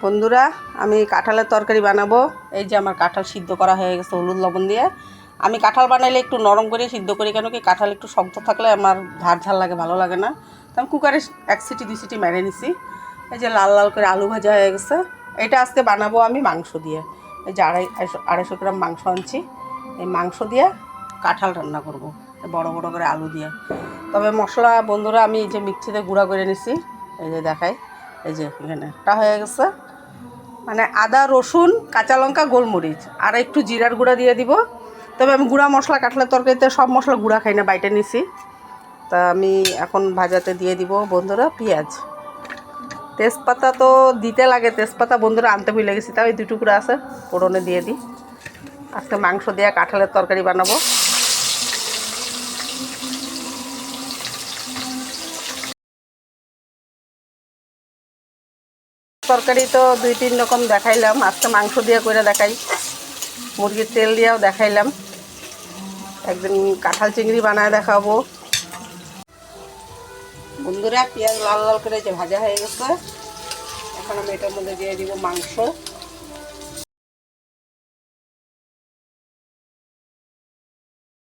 বন্ধুরা, আমি কাঁঠালের তরকারি বানাবো। এই যে আমার কাঁঠাল সিদ্ধ করা হয়ে গেছে হলুদ লবণ দিয়ে। আমি কাঁঠাল বানাইলে একটু নরম করে সিদ্ধ করি, কেন কি কাঁঠাল একটু শক্ত থাকলে আমার ঝাল ঝাল লাগে, ভালো লাগে না। তো আমি কুকারে 1 সিটি 2 সিটি মেরে নিছি। এই যে লাল লাল করে আলু ভাজা হয়ে গেছে। এটা আজকে বানাবো আমি মাংস দিয়ে। এই যে 250 গ্রাম মাংস আনছি। এই মাংস দিয়ে কাঁঠাল রান্না করব, বড় বড় করে আলু দিয়ে। তবে মশলা বন্ধুরা আমি এই যে মিক্সিতে গুঁড়া করে নিছি। এই যে দেখাই, এই যে এখানে একটা হয়ে গেছে, মানে আদা রসুন কাঁচা লঙ্কা গোলমরিচ আর একটু জিরার গুঁড়া দিয়ে দিব। তবে আমি গুঁড়া মশলা কাঁঠালের তরকারিতে সব মশলা গুঁড়া খাই না, বাইটে নিছি। তা আমি এখন ভাজাতে দিয়ে দিব বন্ধুরা পেঁয়াজ, তেজপাতা তো দিতে লাগে, তেজপাতা বন্ধুরা আনতে ভুলে গেছি, তাও এই 2 টুকরা আছে, ফোড়নে দিয়ে দিই। আজকে মাংস দিয়ে কাঁঠালের তরকারি বানাবো। তরকারি তো 2-3 রকম দেখাইলাম, আজকে মাংস দিয়ে করে দেখাই, মুরগির তেল দিয়েও দেখাইলাম, একদিন কাঁঠাল চিংড়ি বানায় দেখাবো। বন্ধুরা পেঁয়াজ লাল লাল করে যে ভাজা হয়ে গেছে, এখন আমি এটার মধ্যে দিয়ে দিব মাংস।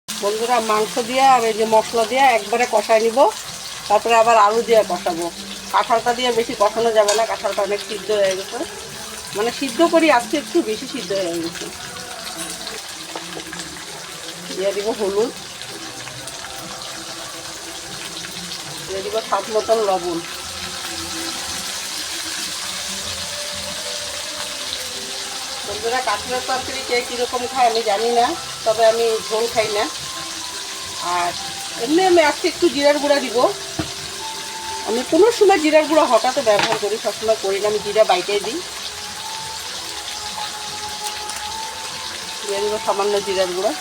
বন্ধুরা মাংস দিয়ে আর এই যে মশলা দিয়ে একবারে কষায় নিব, তারপরে আবার আলু দিয়ে কষাবো। কাঁঠালটা দিয়ে বেশি কষানো যাবে না, কাঁঠালটা অনেক সিদ্ধ হয়ে গেছে, মানে সিদ্ধ করি আজকে একটু বেশি সিদ্ধ হয়ে গেছে। দিয়ে দিব হলুদ, দিয়ে দিব স্বাদ মতন লবণ। বন্ধুরা কাঁঠালের তরকারি কে কীরকম খায় আমি জানি না, তবে আমি ঝোল খাই না। আর এমনি আমি আজকে একটু জিরার গুঁড়া দিব। আমি কোনো সময় জিরার গুঁড়া হঠাৎ ব্যবহার করি, সবসময় করি না, আমি জিরা বাইটে দিই। দিয়ে দিব সামান্য জিরার গুঁড়া।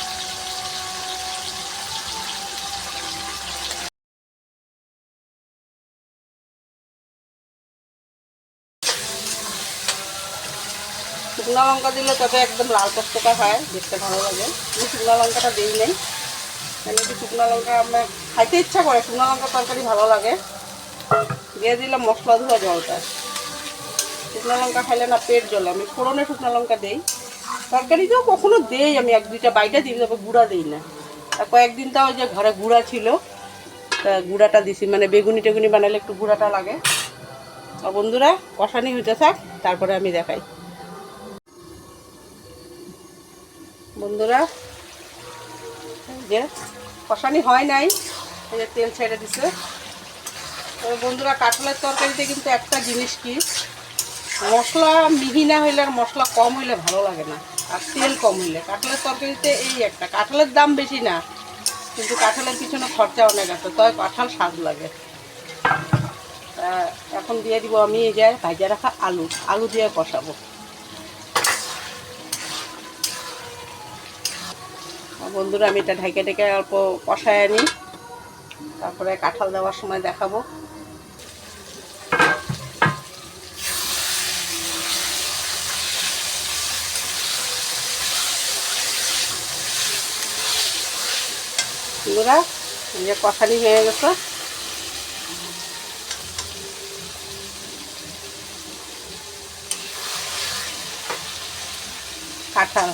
শুকনো লঙ্কা দিলে তবে একদম লাল টকটকা হয়, দেখতে ভালো লাগে। আমি শুকনো লঙ্কাটা দিই নাই, কেন কি শুকনো লঙ্কা আমার খাইতে ইচ্ছা করে, শুকনো লঙ্কা তরকারি ভালো লাগে। দিয়ে দিলাম মশলা ধোয়া জলটা। শুকনো লঙ্কা খাইলে না পেট জ্বলে, আমি ফোড়নে শুকনো লঙ্কা দিই, তরকারিতেও কখনো দেই আমি 1-2টা বাইটা দিই, তবে গুঁড়া দিই না। আর কয়েকদিন তাও যে ঘরে গুঁড়া ছিল, তা গুঁড়াটা দিছি, মানে বেগুনি টেগুনি বানালে একটু গুঁড়াটা লাগে। আর বন্ধুরা কষানি হইতে থাক, তারপরে আমি দেখাই। বন্ধুরা এই যে কষানি হয় নাই, এই যে তেল ছেড়ে দিছে। তবে বন্ধুরা কাঁঠালের তরকারিতে কিন্তু একটা জিনিস কি, মশলা মিহি না হইলে আর মশলা কম হইলে ভালো লাগে না, আর তেল কম হইলে। কাঁঠালের তরকারিতে এই একটা, কাঁঠালের দাম বেশি না, কিন্তু কাঁঠালের পিছনে খরচা অনেক আছে, তবে কাঁঠাল স্বাদ লাগে। এখন দিয়ে দিব আমি এই যে ভাজা রাখা আলু, আলু দিয়ে কষাবো। বন্ধুরা আমি এটা ঢেকে ঢেকে অল্প কষায় আনি, তারপরে কাঁঠাল দেওয়ার সময় দেখাবো। বন্ধুরা এই যে কষানি হয়ে গেছে, কাঁঠাল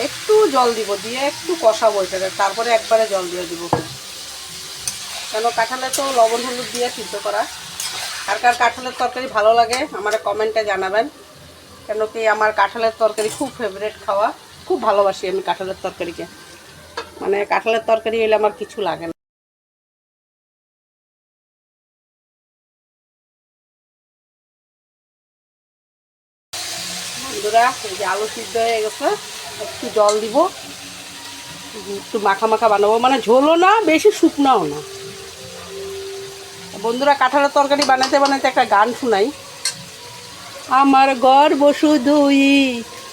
একটু জল দিব, দিয়ে একটু কষাবো এটাকে, তারপরে একবারে জল দিয়ে দিব। কেন কাঁঠালে তো লবণ হলুদ দিয়ে সিদ্ধ করা। আর কার কাঁঠালের তরকারি ভালো লাগে আমার কমেন্টে জানাবেন, কেন কি আমার কাঁঠালের তরকারি খুব ফেভারিট খাওয়া, খুব ভালোবাসি আমি কাঁঠালের তরকারিকে, মানে কাঁঠালের তরকারি এলে আমার কিছু লাগে না। বন্ধুরা এই যে আলু সিদ্ধ হয়ে গেছে, একটু জল দিব, একটু মাখা মাখা বানাবো, মানে ঝোলও না বেশি শুকনাও না। বন্ধুরা কাঁঠালের তরকারি বানাতে বানাতে একটা গান শোনাই। আমার গর্ব শুধুই,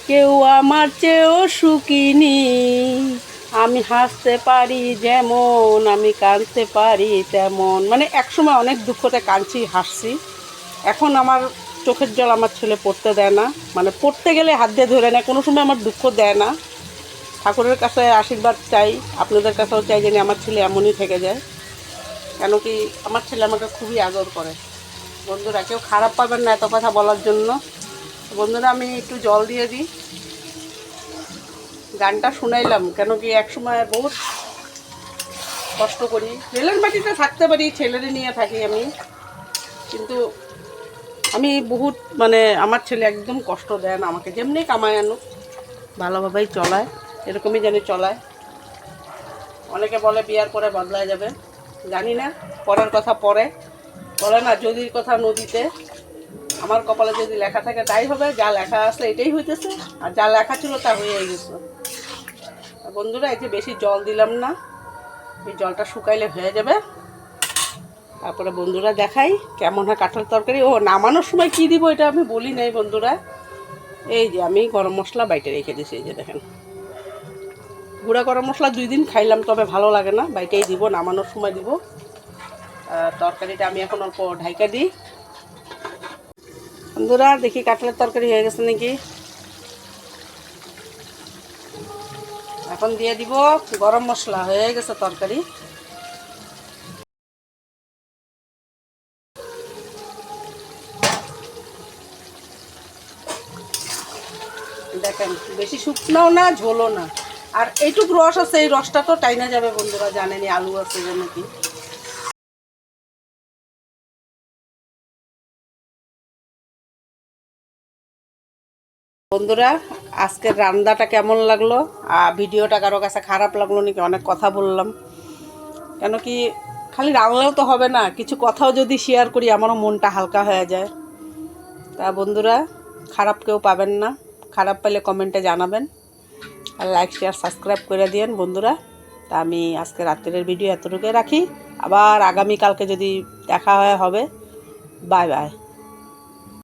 কেউ আমার চেয়েও সুখিনী, আমি হাসতে পারি যেমন, আমি কাঁদতে পারি তেমন। মানে একসময় অনেক দুঃখতে কাঁদছি হাসছি, এখন আমার চোখের জল আমার ছেলে পড়তে দেয় না, মানে পড়তে গেলে হাত দিয়ে ধরে নেয়, কোনো সময় আমার দুঃখ দেয় না। ঠাকুরের কাছে আশীর্বাদ চাই, আপনাদের কাছেও চাই যেন আমার ছেলে এমনই থেকে যায়। কেন কি আমার ছেলে আমাকে খুবই আদর করে। বন্ধুরা কেউ খারাপ পাবেন না এত কথা বলার জন্য। বন্ধুরা আমি একটু জল দিয়ে দিই। গানটা শুনাইলাম কেন কি একসময় বহুত কষ্ট করি, রেলের মাটিতে থাকতে পারি, ছেলেরে নিয়ে থাকি আমি, কিন্তু আমি বহুত মানে আমার ছেলে একদম কষ্ট দেয় না আমাকে, যেমনি কামায় আনুক ভালোভাবেই চলায়, এরকমই জানি চলায়। অনেকে বলে বিয়ার পরে বদলায় যাবে, জানি না, পরের কথা পরে বলে না, যদির কথা নদীতে। আমার কপালে যদি লেখা থাকে তাই হবে, যা লেখা আছে এটাই হইতেছে, আর যা লেখা ছিল তা হয়ে গেছে। বন্ধুরা এই যে বেশি জল দিলাম না, এই জলটা শুকাইলে হয়ে যাবে। তারপরে বন্ধুরা দেখাই কেমন হয় কাঁঠাল তরকারি। ও নামানোর সময় কি দিব এটা আমি বলি নাই বন্ধুরা। এই যে আমি গরম মশলা বাইটে রেখে দিয়েছি, এই যে দেখেন গুঁড়া গরম মশলা 2 দিন খাইলাম, তবে ভালো লাগে না, বাইটেই দিব, নামানোর সময় দিব। তরকারিটা আমি এখন অল্প ঢাইকা দিই। বন্ধুরা দেখি কাঁঠালের তরকারি হয়ে গেছে নাকি। এখন দিয়ে দিব গরম মশলা, হয়ে গেছে তরকারি। দেখেন বেশি শুকনাও না ঝোলও না, আর এইটুক রস আছে, এই রসটা তো টাইনা যাবে বন্ধুরা, জানেনি আলু আছে যে নাকি। বন্ধুরা আজকের রান্নাটা কেমন লাগলো, ভিডিওটা কারো কাছে খারাপ লাগলো নাকি, অনেক কথা বললাম। কেন কি খালি রান্নাও তো হবে না, কিছু কথাও যদি শেয়ার করি আমারও মনটা হালকা হয়ে যায়। তা বন্ধুরা খারাপ কেউ পাবেন না, খারাপ পেলে কমেন্টে জানাবেন, আর লাইক শেয়ার সাবস্ক্রাইব করে দিয়েন বন্ধুরা। তা আমি আজকে রাত্রের ভিডিও এতটুকুই রাখি, আবার আগামীকালকে যদি দেখা হয় হবে। Bye bye.